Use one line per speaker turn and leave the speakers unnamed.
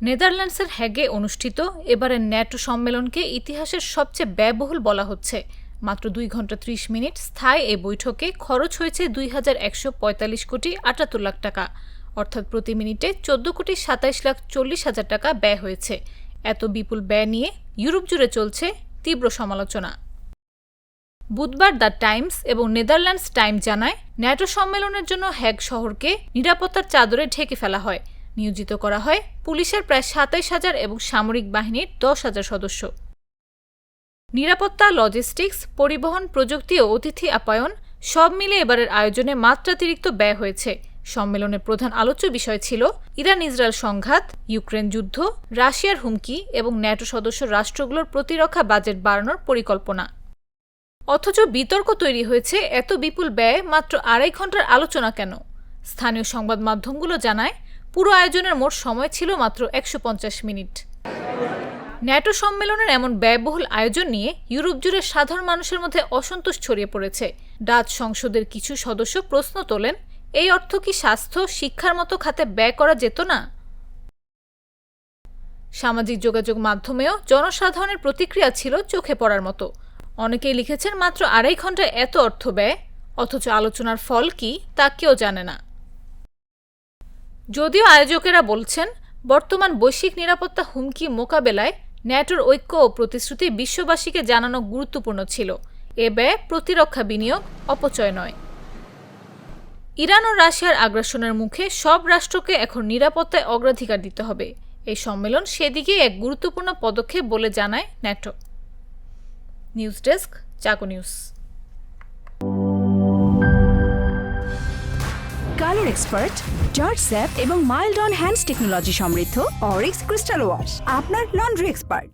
নেদারল্যান্ডসের হ্যাগে অনুষ্ঠিত এবারের ন্যাটো সম্মেলনকে ইতিহাসের সবচেয়ে ব্যয়বহুল বলা হচ্ছে। মাত্র ২ ঘন্টা ৩০ মিনিট স্থায়ী এই বৈঠকে খরচ হয়েছে ২,১৪৫ কোটি ৭৮ লাখ টাকা, অর্থাৎ প্রতি মিনিটে ১৪ কোটি ২৭ লাখ ৪০ হাজার টাকা ব্যয় হয়েছে। এত বিপুল ব্যয় নিয়ে ইউরোপ জুড়ে চলছে তীব্র সমালোচনা। বুধবার দ্য টাইমস এবং নেদারল্যান্ডস টাইম জানায়, ন্যাটো সম্মেলনের জন্য হ্যাগ শহরকে নিরাপত্তার চাদরে ঢেকে ফেলা হয়। নিয়োজিত করা হয় পুলিশের প্রায় ২৭,০০০ এবং সামরিক বাহিনীর ১০,০০০ সদস্য। নিরাপত্তা, লজিস্টিক্স, পরিবহন, প্রযুক্তি ও অতিথি আপ্যায়ন সব মিলে এবারের আয়োজনে মাত্রাতিরিক্ত ব্যয় হয়েছে। সম্মেলনের প্রধান আলোচ্য বিষয় ছিল ইরান ইসরায়েল সংঘাত, ইউক্রেন যুদ্ধ, রাশিয়ার হুমকি এবং ন্যাটো সদস্য রাষ্ট্রগুলোর প্রতিরক্ষা বাজেট বাড়ানোর পরিকল্পনা। অথচ বিতর্ক তৈরি হয়েছে এত বিপুল ব্যয় মাত্র ২.৫ ঘন্টার আলোচনা কেন? স্থানীয় সংবাদ মাধ্যমগুলো জানায়, পুরো আয়োজনের মোট সময় ছিল মাত্র ১৫০ মিনিট। ন্যাটো সম্মেলনের এমন ব্যয়বহুল আয়োজন নিয়ে ইউরোপ জুড়ে সাধারণ মানুষের মধ্যে অসন্তোষ ছড়িয়ে পড়েছে। ডাচ সংসদের কিছু সদস্য প্রশ্ন তোলেন, এই অর্থ কি স্বাস্থ্য, শিক্ষার মতো খাতে ব্যয় করা যেত না? সামাজিক যোগাযোগ মাধ্যমেও জনসাধারণের প্রতিক্রিয়া ছিল চোখে পড়ার মতো। অনেকেই লিখেছেন, মাত্র ২.৫ ঘন্টায় এত অর্থ ব্যয়, অথচ আলোচনার ফল কি তা কেউ জানে না। যদিও আয়োজকেরা বলছেন, বর্তমান বৈশ্বিক নিরাপত্তা হুমকি মোকাবেলায় ন্যাটোর ঐক্য ও প্রতিশ্রুতি বিশ্ববাসীকে জানানো গুরুত্বপূর্ণ ছিল। এ ব্যয় প্রতিরক্ষা বিনিয়োগ, অপচয় নয়। ইরান ও রাশিয়ার আগ্রাসনের মুখে সব রাষ্ট্রকে এখন নিরাপত্তায় অগ্রাধিকার দিতে হবে। এই সম্মেলন সেদিকে এক গুরুত্বপূর্ণ পদক্ষেপ বলে জানায় ন্যাটো। নিউজ ডেস্ক, চাকু news.
Colour expert, George sap এবং মাইল্ড অন হ্যান্ডস টেকনোলজি সমৃদ্ধ অরিক্স ক্রিস্টাল ওয়াশ আপনার লন্ড্রি এক্সপার্ট।